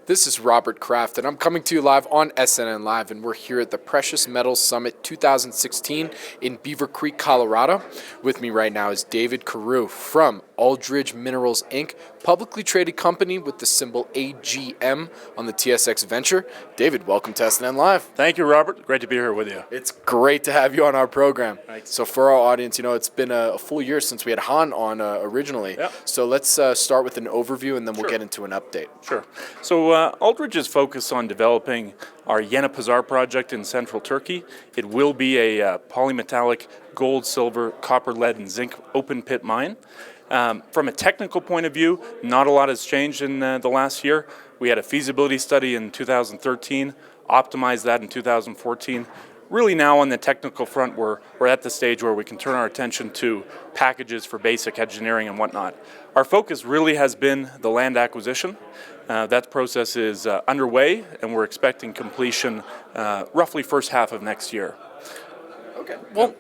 This is Robert Kraft, and I'm coming to you live on SNNLive, and we're here at the Precious Metals Summit 2016 in Beaver Creek, Colorado. With me right now is David Carew from Aldridge Minerals Inc., publicly traded company with the symbol AGM on the TSX Venture. David, welcome to SNNLive. Thank you, Robert. Great to be here with you. It's great to have you on our program. Thanks. So for our audience, it's been a full year since we had Han on originally. Yep. So let's start with an overview, and then we'll get into an update. Sure. So Aldridge is focused on developing our Yenipazar Project in central Turkey. It will be a polymetallic gold, silver, copper, lead, and zinc open pit mine. From a technical point of view, not a lot has changed in the last year. We had a feasibility study in 2013, optimized that in 2014. Really now on the technical front, we're at the stage where we can turn our attention to packages for basic engineering and whatnot. Our focus really has been the land acquisition. That process is underway, and we're expecting completion roughly first half of next year. Okay. Well,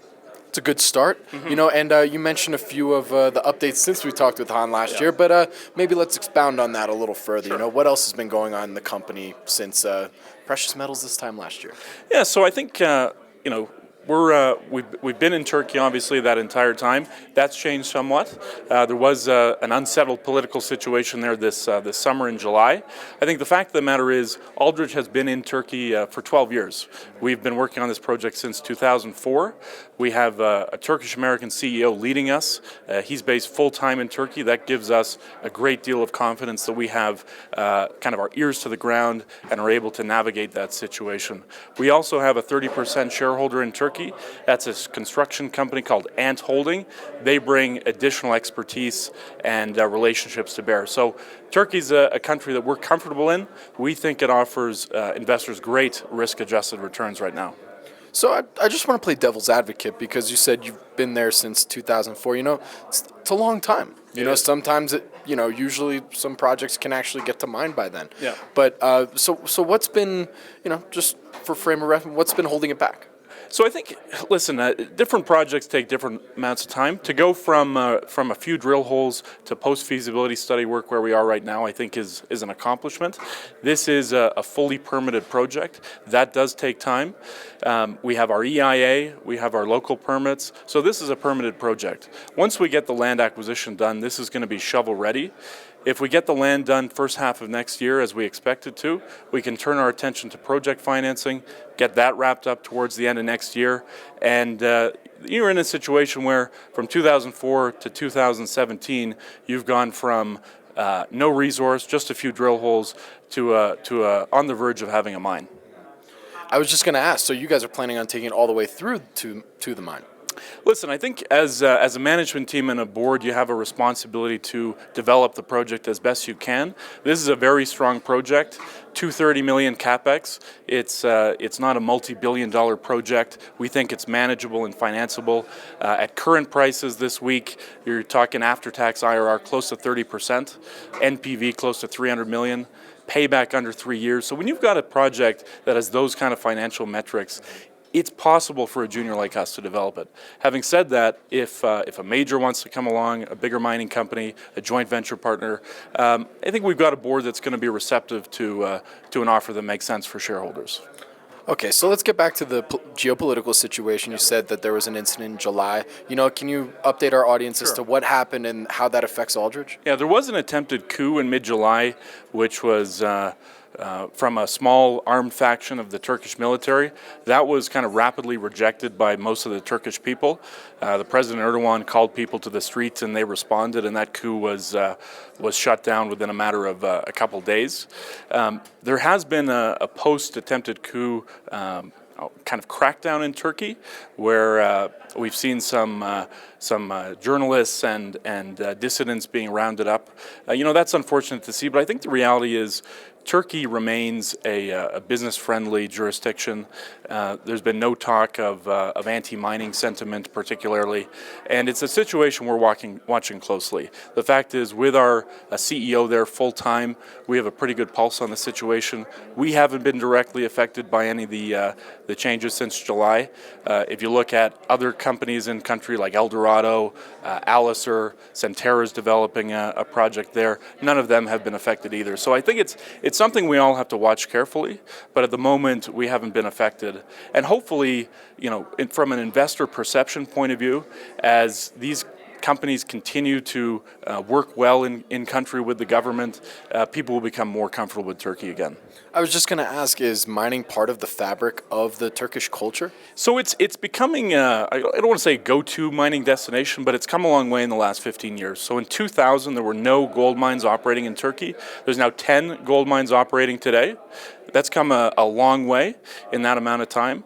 it's a good start, and you mentioned a few of the updates since we talked with Han last year, but maybe let's expound on that a little further. Sure. What else has been going on in the company since precious metals this time last year? Yeah, so I think, we've been in Turkey obviously that entire time. That's changed somewhat. There was an unsettled political situation there this summer in July. I think the fact of the matter is Aldridge has been in Turkey for 12 years. We've been working on this project since 2004. We have a Turkish-American CEO leading us. He's based full-time in Turkey. That gives us a great deal of confidence that we have kind of our ears to the ground and are able to navigate that situation. We also have a 30% shareholder in Turkey. That's a construction company called Ant Holding. They bring additional expertise and relationships to bear. So Turkey's a country that we're comfortable in. We think it offers investors great risk-adjusted returns right now. So I just want to play devil's advocate because you said you've been there since 2004. It's a long time. Sometimes usually some projects can actually get to mine by then. Yeah. But so what's been, just for frame of reference, what's been holding it back? So I think, listen, different projects take different amounts of time. To go from a few drill holes to post-feasibility study work where we are right now, I think is an accomplishment. This is a fully permitted project. That does take time. We have our EIA, we have our local permits. So this is a permitted project. Once we get the land acquisition done, this is going to be shovel ready. If we get the land done first half of next year, as we expect it to, we can turn our attention to project financing, get that wrapped up towards the end of next year, and you're in a situation where from 2004 to 2017, you've gone from no resource, just a few drill holes, to on the verge of having a mine. I was just going to ask, so you guys are planning on taking it all the way through to the mine? Listen, I think as a management team and a board, you have a responsibility to develop the project as best you can. This is a very strong project, $230 million capex. It's not a multi-billion-dollar project. We think it's manageable and financeable. At current prices this week, you're talking after-tax IRR close to 30%, NPV close to $300 million. Payback under 3 years. So when you've got a project that has those kind of financial metrics, it's possible for a junior like us to develop it. Having said that, if a major wants to come along, a bigger mining company, a joint venture partner, I think we've got a board that's going to be receptive to an offer that makes sense for shareholders. Okay, so let's get back to the geopolitical situation. You said that there was an incident in July. Can you update our audience as to what happened and how that affects Aldridge? Yeah, there was an attempted coup in mid-July, which was from a small armed faction of the Turkish military. That was kind of rapidly rejected by most of the Turkish people. The President Erdogan called people to the streets and they responded, and that coup was shut down within a matter of a couple days. There has been a post-attempted coup kind of crackdown in Turkey, where we've seen some journalists and dissidents being rounded up. That's unfortunate to see, but I think the reality is Turkey remains a business-friendly jurisdiction. There's been no talk of anti-mining sentiment particularly, and it's a situation we're watching closely. The fact is, with our CEO there full-time, we have a pretty good pulse on the situation. We haven't been directly affected by any of the changes since July. If you look at other companies in country like Eldorado, Eldorado, Alicer, Centerra's developing a project there. None of them have been affected either. So I think it's something we all have to watch carefully, but at the moment we haven't been affected. And hopefully, from an investor perception point of view, as these companies continue to work well in country with the government, people will become more comfortable with Turkey again. I was just going to ask, is mining part of the fabric of the Turkish culture? So it's becoming, I don't want to say go-to mining destination, but it's come a long way in the last 15 years. So in 2000, there were no gold mines operating in Turkey. There's now 10 gold mines operating today. That's come a long way in that amount of time.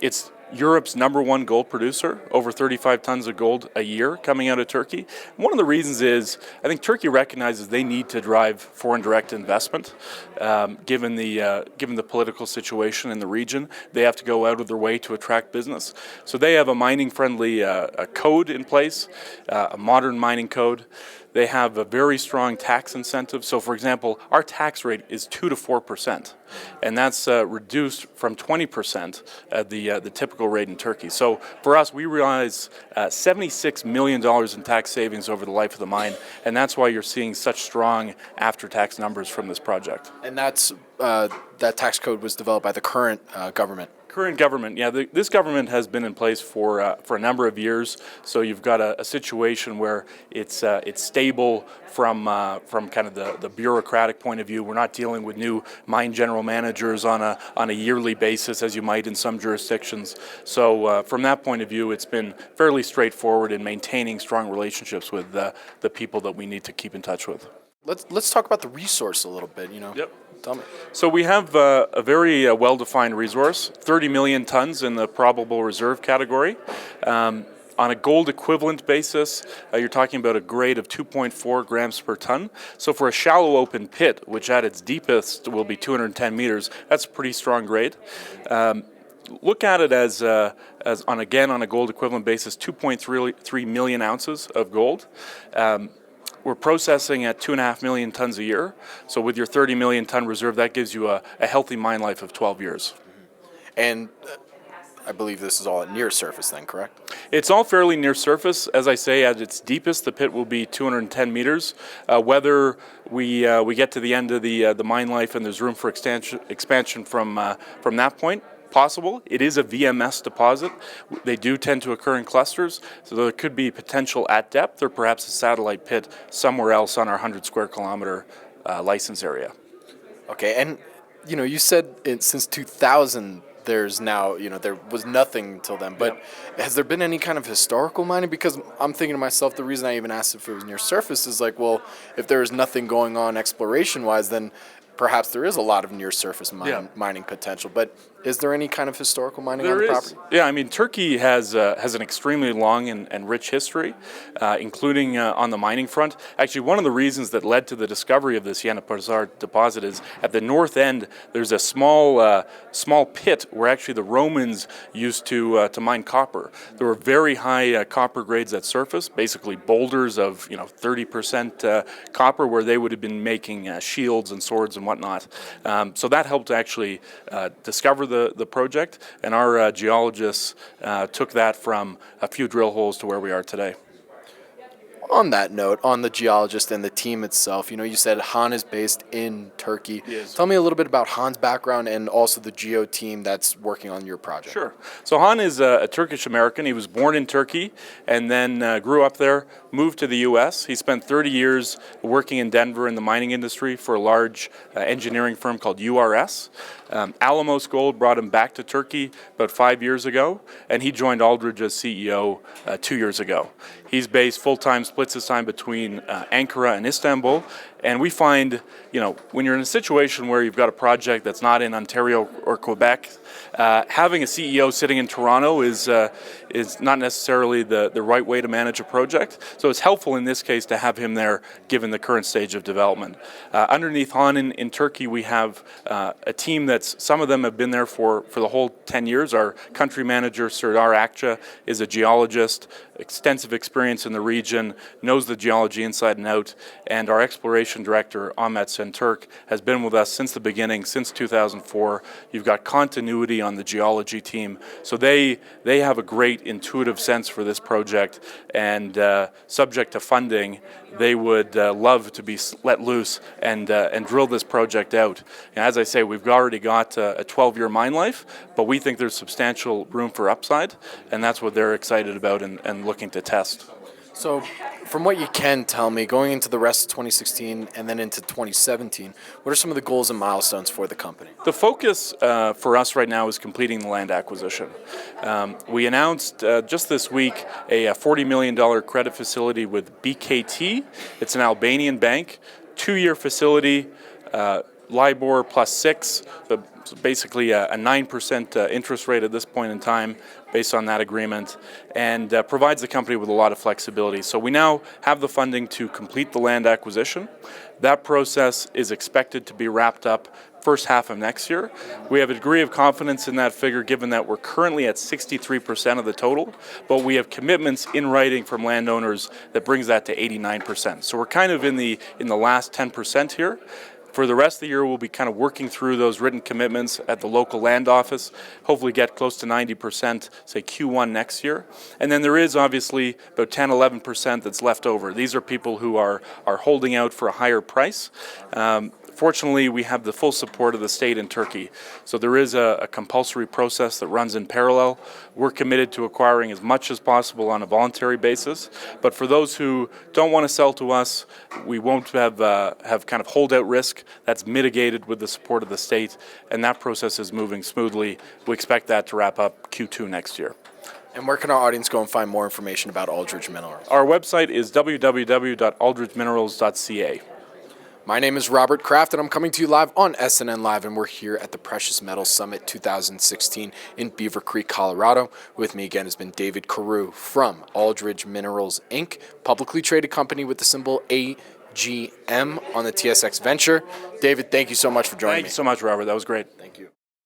It's Europe's #1 gold producer, over 35 tons of gold a year coming out of Turkey. One of the reasons is I think Turkey recognizes they need to drive foreign direct investment. Given the political situation in the region, they have to go out of their way to attract business. So they have a mining-friendly code in place, a modern mining code. They have a very strong tax incentive. So, for example, our tax rate is 2 to 4%, and that's reduced from 20% at the typical rate in Turkey. So, for us, we realize $76 million in tax savings over the life of the mine, and that's why you're seeing such strong after-tax numbers from this project. And that tax code was developed by the current government. Current government, yeah. This government has been in place for a number of years. So you've got a situation where it's stable from kind of the bureaucratic point of view. We're not dealing with new mine general managers on a yearly basis, as you might in some jurisdictions. So from that point of view, it's been fairly straightforward in maintaining strong relationships with the people that we need to keep in touch with. Let's talk about the resource a little bit. Yep. Tell me. So we have a very well-defined resource, 30 million tons in the probable reserve category. On a gold equivalent basis, you're talking about a grade of 2.4 grams per ton. So for a shallow open pit, which at its deepest will be 210 meters, that's a pretty strong grade. Look at it as on a gold equivalent basis, 2.3 million ounces of gold. We're processing at 2.5 million tons a year. So with your 30 million ton reserve, that gives you a healthy mine life of 12 years. And I believe this is all at near surface then, correct? It's all fairly near surface. As I say, at its deepest, the pit will be 210 meters. Whether we get to the end of the mine life and there's room for expansion from that point, possible. It is a VMS deposit. They do tend to occur in clusters, so there could be potential at depth or perhaps a satellite pit somewhere else on our 100 square kilometer license area. Okay, and you said since 2000 there's now, there was nothing until then, but has there been any kind of historical mining? Because I'm thinking to myself, the reason I even asked if it was near surface is like, well, if there is nothing going on exploration-wise, then perhaps there is a lot of near-surface mining potential, but is there any kind of historical mining on the property? Yeah, I mean, Turkey has an extremely long and rich history, including on the mining front. Actually, one of the reasons that led to the discovery of this Yenipazar deposit is at the north end, there's a small pit where actually the Romans used to mine copper. There were very high copper grades at surface, basically boulders of 30% copper, where they would have been making shields and swords and whatnot. So that helped actually discover the project, and our geologists took that from a few drill holes to where we are today. On that note, on the geologist and the team itself, you said Han is based in Turkey. Yes. Tell me a little bit about Han's background and also the geo team that's working on your project. Sure. So Han is a Turkish American. He was born in Turkey and then grew up there, moved to the U.S. He spent 30 years working in Denver in the mining industry for a large engineering firm called URS. Alamos Gold brought him back to Turkey about 5 years ago, and he joined Aldridge as CEO 2 years ago. He's based full-time, splits his time between Ankara and Istanbul. And we find, when you're in a situation where you've got a project that's not in Ontario or Quebec, having a CEO sitting in Toronto is not necessarily the right way to manage a project. So it's helpful in this case to have him there, given the current stage of development. Underneath Han in Turkey, we have a team some of them have been there for the whole 10 years. Our country manager, SEDAR Akça, is a geologist, extensive experience in the region, knows the geology inside and out, and our exploration Exploration Director, Ahmet Senturk, has been with us since the beginning, since 2004. You've got continuity on the geology team. So they have a great intuitive sense for this project, and subject to funding, they would love to be let loose and drill this project out. And as I say, we've already got a 12-year mine life, but we think there's substantial room for upside, and that's what they're excited about and looking to test. So, from what you can tell me, going into the rest of 2016 and then into 2017, what are some of the goals and milestones for the company? The focus for us right now is completing the land acquisition. We announced just this week a $40 million credit facility with BKT. It's an Albanian bank, 2-year facility, LIBOR plus 6, so basically a 9% interest rate at this point in time based on that agreement, and provides the company with a lot of flexibility. So we now have the funding to complete the land acquisition. That process is expected to be wrapped up first half of next year. We have a degree of confidence in that figure given that we're currently at 63% of the total, but we have commitments in writing from landowners that brings that to 89%. So we're kind of in the last 10% here. For the rest of the year, we'll be kind of working through those written commitments at the local land office, hopefully get close to 90%, say Q1 next year. And then there is obviously about 10-11% that's left over. These are people who are holding out for a higher price. Fortunately, we have the full support of the state in Turkey. So there is a compulsory process that runs in parallel. We're committed to acquiring as much as possible on a voluntary basis. But for those who don't want to sell to us, we won't have kind of holdout risk. That's mitigated with the support of the state, and that process is moving smoothly. We expect that to wrap up Q2 next year. And where can our audience go and find more information about Aldridge Minerals? Our website is www.aldridgeminerals.ca. My name is Robert Kraft, and I'm coming to you live on SNNLive, and we're here at the Precious Metals Summit 2016 in Beaver Creek, Colorado. With me again has been David Carew from Aldridge Minerals Inc., publicly traded company with the symbol AGM on the TSX Venture. David, thank you so much for joining me. Thank you so much, Robert. That was great. Thank you.